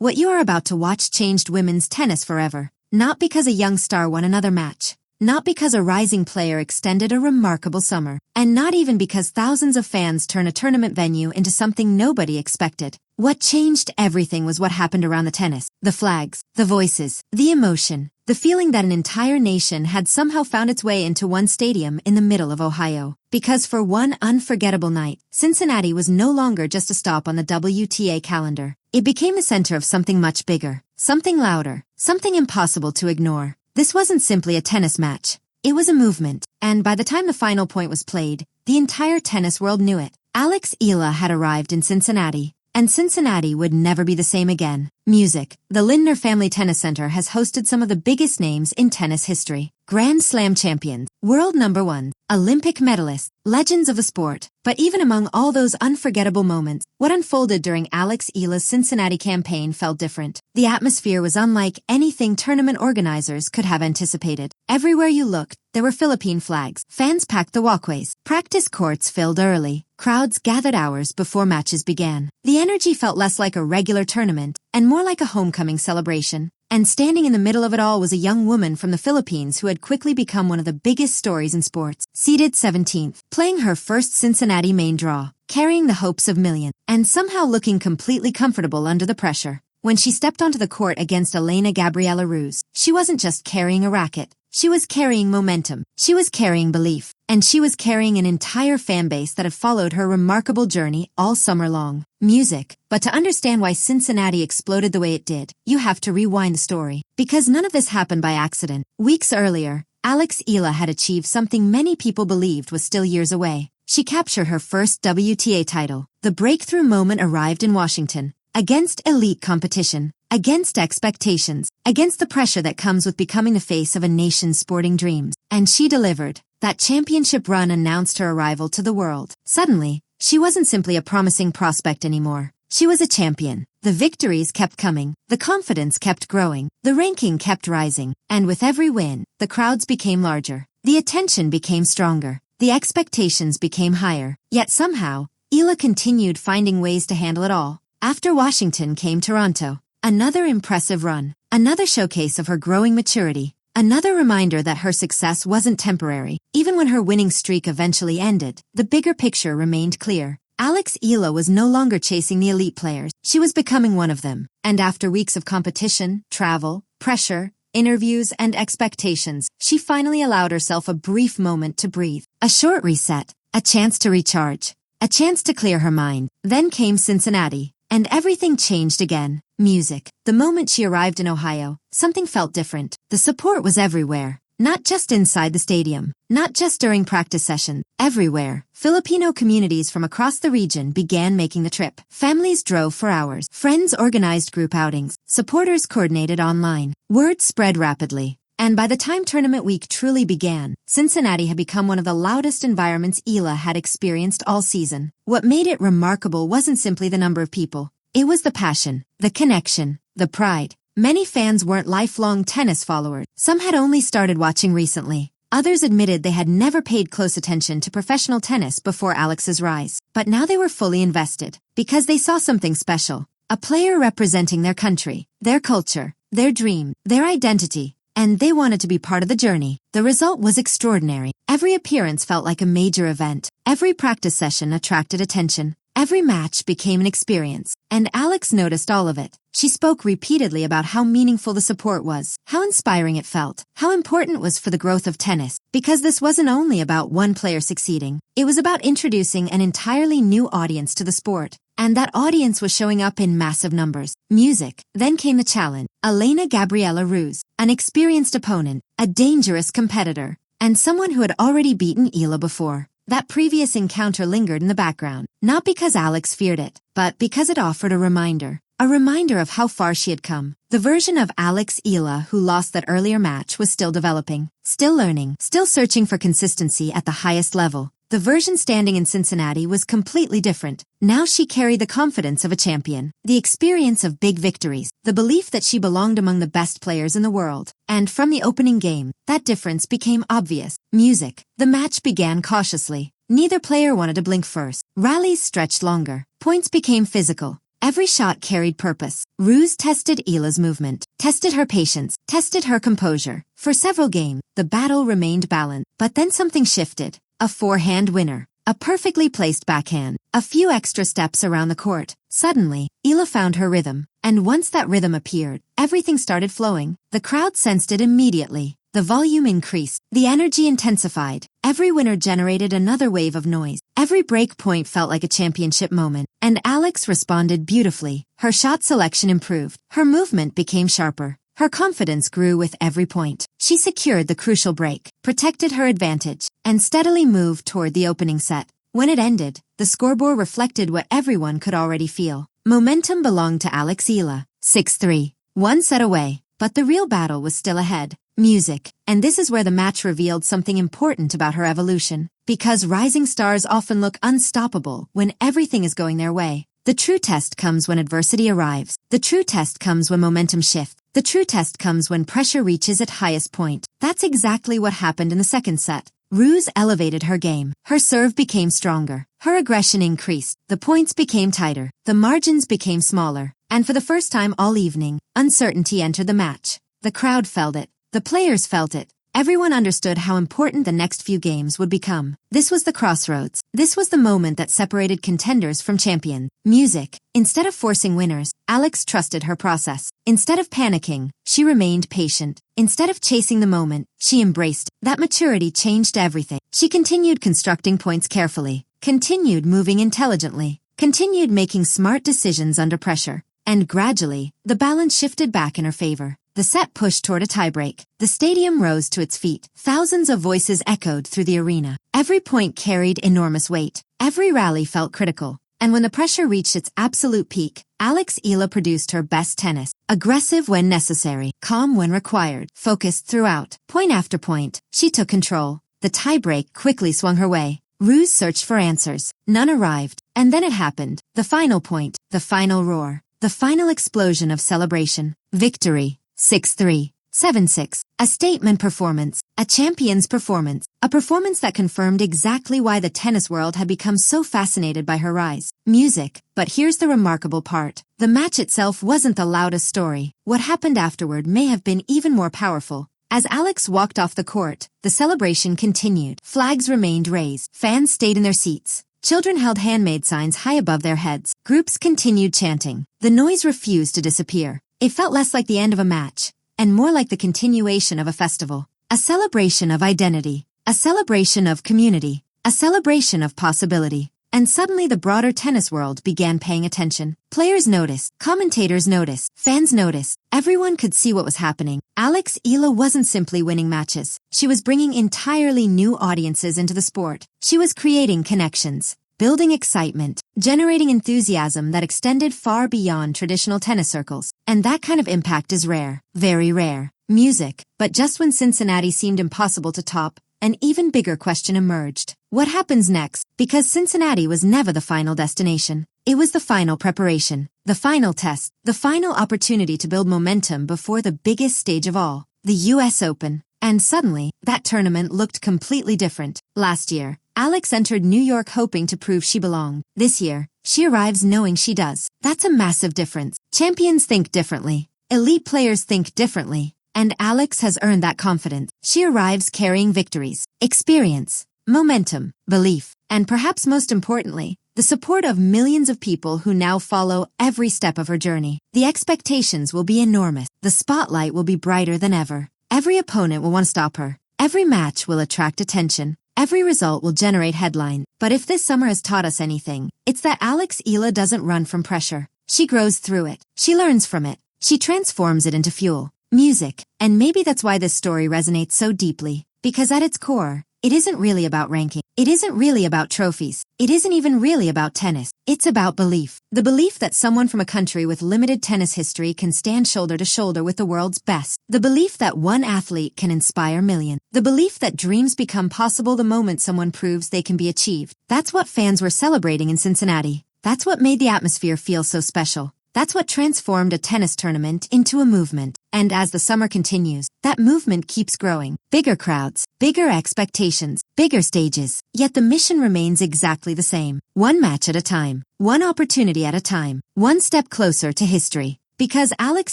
What you are about to watch changed women's tennis forever. Not because a young star won another match. Not because a rising player extended a remarkable summer. And not even because thousands of fans turn a tournament venue into something nobody expected. What changed everything was what happened around the tennis. The flags, the voices, the emotion, the feeling that an entire nation had somehow found its way into one stadium in the middle of Ohio. Because for one unforgettable night, Cincinnati was no longer just a stop on the WTA calendar. It became the center of something much bigger, something louder, something impossible to ignore. This wasn't simply a tennis match. It was a movement, and by the time the final point was played, the entire tennis world knew it. Alex Eala had arrived in Cincinnati, and Cincinnati would never be the same again. Music. The Lindner Family Tennis Center has hosted some of the biggest names in tennis history. Grand Slam champions, world number ones, Olympic medalists, legends of the sport. But even among all those unforgettable moments, what unfolded during Alex Eala's Cincinnati campaign felt different. The atmosphere was unlike anything tournament organizers could have anticipated. Everywhere you looked, there were Philippine flags. Fans packed the walkways. Practice courts filled early. Crowds gathered hours before matches began. The energy felt less like a regular tournament and more like a homecoming celebration. And standing in the middle of it all was a young woman from the Philippines who had quickly become one of the biggest stories in sports. Seated 17th, playing her first Cincinnati main draw, carrying the hopes of millions, and somehow looking completely comfortable under the pressure. When she stepped onto the court against Elena-Gabriela Ruse, she wasn't just carrying a racket. She was carrying momentum. She was carrying belief. And she was carrying an entire fan base that had followed her remarkable journey all summer long. Music. But to understand why Cincinnati exploded the way it did, you have to rewind the story. Because none of this happened by accident. Weeks earlier, Alex Eala had achieved something many people believed was still years away. She captured her first WTA title. The breakthrough moment arrived in Washington. Against elite competition, against expectations, against the pressure that comes with becoming the face of a nation's sporting dreams. And she delivered. That championship run announced her arrival to the world. Suddenly, she wasn't simply a promising prospect anymore. She was a champion. The victories kept coming. The confidence kept growing. The ranking kept rising. And with every win, the crowds became larger. The attention became stronger. The expectations became higher. Yet somehow, Eala continued finding ways to handle it all. After Washington came Toronto. Another impressive run. Another showcase of her growing maturity. Another reminder that her success wasn't temporary. Even when her winning streak eventually ended, the bigger picture remained clear. Alex Eala was no longer chasing the elite players. She was becoming one of them. And after weeks of competition, travel, pressure, interviews, and expectations, she finally allowed herself a brief moment to breathe. A short reset. A chance to recharge. A chance to clear her mind. Then came Cincinnati. And everything changed again. Music. The moment she arrived in Ohio, something felt different. The support was everywhere. Not just inside the stadium. Not just during practice sessions. Everywhere. Filipino communities from across the region began making the trip. Families drove for hours. Friends organized group outings. Supporters coordinated online. Word spread rapidly. And by the time tournament week truly began, Cincinnati had become one of the loudest environments Eala had experienced all season. What made it remarkable wasn't simply the number of people. It was the passion, the connection, the pride. Many fans weren't lifelong tennis followers. Some had only started watching recently. Others admitted they had never paid close attention to professional tennis before Alex's rise. But now they were fully invested, because they saw something special. A player representing their country, their culture, their dream, their identity. And they wanted to be part of the journey. The result was extraordinary. Every appearance felt like a major event. Every practice session attracted attention. Every match became an experience. And Alex noticed all of it. She spoke repeatedly about how meaningful the support was, how inspiring it felt, how important it was for the growth of tennis. Because this wasn't only about one player succeeding. It was about introducing an entirely new audience to the sport. And that audience was showing up in massive numbers. Music. Then came the challenge. Elena-Gabriela Ruse, an experienced opponent, a dangerous competitor, and someone who had already beaten Eala before. That previous encounter lingered in the background, not because Alex feared it, but because it offered a reminder of how far she had come. The version of Alex Eala who lost that earlier match was still developing, still learning, still searching for consistency at the highest level. The version standing in Cincinnati was completely different. Now she carried the confidence of a champion, the experience of big victories, the belief that she belonged among the best players in the world. And from the opening game, that difference became obvious. Music. The match began cautiously. Neither player wanted to blink first. Rallies stretched longer. Points became physical. Every shot carried purpose. Ruse tested Eala's movement, tested her patience, tested her composure. For several games, the battle remained balanced. But then something shifted. A forehand winner. A perfectly placed backhand. A few extra steps around the court. Suddenly, Eala found her rhythm. And once that rhythm appeared, everything started flowing. The crowd sensed it immediately. The volume increased. The energy intensified. Every winner generated another wave of noise. Every break point felt like a championship moment. And Alex responded beautifully. Her shot selection improved. Her movement became sharper. Her confidence grew with every point. She secured the crucial break, protected her advantage, and steadily moved toward the opening set. When it ended, the scoreboard reflected what everyone could already feel. Momentum belonged to Alex Eala, 6-3. One set away, but the real battle was still ahead. Music. And this is where the match revealed something important about her evolution. Because rising stars often look unstoppable when everything is going their way. The true test comes when adversity arrives. The true test comes when momentum shifts. The true test comes when pressure reaches its highest point. That's exactly what happened in the second set. Ruse elevated her game. Her serve became stronger. Her aggression increased. The points became tighter. The margins became smaller. And for the first time all evening, uncertainty entered the match. The crowd felt it. The players felt it. Everyone understood how important the next few games would become. This was the crossroads. This was the moment that separated contenders from champions. Music. Instead of forcing winners, Alex trusted her process. Instead of panicking, she remained patient. Instead of chasing the moment, she embraced. That maturity changed everything. She continued constructing points carefully, continued moving intelligently, continued making smart decisions under pressure. And gradually, the balance shifted back in her favor. The set pushed toward a tiebreak. The stadium rose to its feet. Thousands of voices echoed through the arena. Every point carried enormous weight. Every rally felt critical. And when the pressure reached its absolute peak, Alex Eala produced her best tennis. Aggressive when necessary, calm when required, focused throughout. Point after point, she took control. The tiebreak quickly swung her way. Ruse searched for answers. None arrived. And then it happened. The final point. The final roar. The final explosion of celebration. Victory. 6-3. 7-6. A statement performance. A champion's performance. A performance that confirmed exactly why the tennis world had become so fascinated by her rise. Music. But here's the remarkable part. The match itself wasn't the loudest story. What happened afterward may have been even more powerful. As Alex walked off the court, the celebration continued. Flags remained raised. Fans stayed in their seats. Children held handmade signs high above their heads. Groups continued chanting. The noise refused to disappear. It felt less like the end of a match, and more like the continuation of a festival. A celebration of identity. A celebration of community. A celebration of possibility. And suddenly the broader tennis world began paying attention. Players noticed. Commentators noticed. Fans noticed. Everyone could see what was happening. Alex Eala wasn't simply winning matches. She was bringing entirely new audiences into the sport. She was creating connections, building excitement, generating enthusiasm that extended far beyond traditional tennis circles. And that kind of impact is rare. Very rare. Music. But just when Cincinnati seemed impossible to top, an even bigger question emerged. What happens next? Because Cincinnati was never the final destination. It was the final preparation, the final test, the final opportunity to build momentum before the biggest stage of all, the US Open. And suddenly, that tournament looked completely different. Last year, Alex entered New York hoping to prove she belonged. This year, she arrives knowing she does. That's a massive difference. Champions think differently. Elite players think differently. And Alex has earned that confidence. She arrives carrying victories, experience, momentum, belief, and perhaps most importantly, the support of millions of people who now follow every step of her journey. The expectations will be enormous. The spotlight will be brighter than ever. Every opponent will want to stop her. Every match will attract attention. Every result will generate headlines. But if this summer has taught us anything, it's that Alex Eala doesn't run from pressure. She grows through it. She learns from it. She transforms it into fuel. Music. And maybe that's why this story resonates so deeply. Because at its core, it isn't really about ranking. It isn't really about trophies. It isn't even really about tennis. It's about belief. The belief that someone from a country with limited tennis history can stand shoulder to shoulder with the world's best. The belief that one athlete can inspire millions. The belief that dreams become possible the moment someone proves they can be achieved. That's what fans were celebrating in Cincinnati. That's what made the atmosphere feel so special. That's what transformed a tennis tournament into a movement. And as the summer continues, that movement keeps growing. Bigger crowds, bigger expectations, bigger stages. Yet the mission remains exactly the same. One match at a time. One opportunity at a time. One step closer to history. Because Alex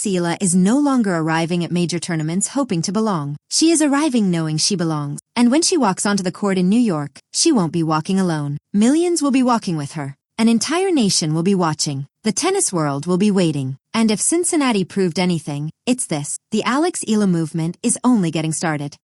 Eala is no longer arriving at major tournaments hoping to belong. She is arriving knowing she belongs. And when she walks onto the court in New York, she won't be walking alone. Millions will be walking with her. An entire nation will be watching. The tennis world will be waiting. And if Cincinnati proved anything, it's this. The Alex Eala movement is only getting started.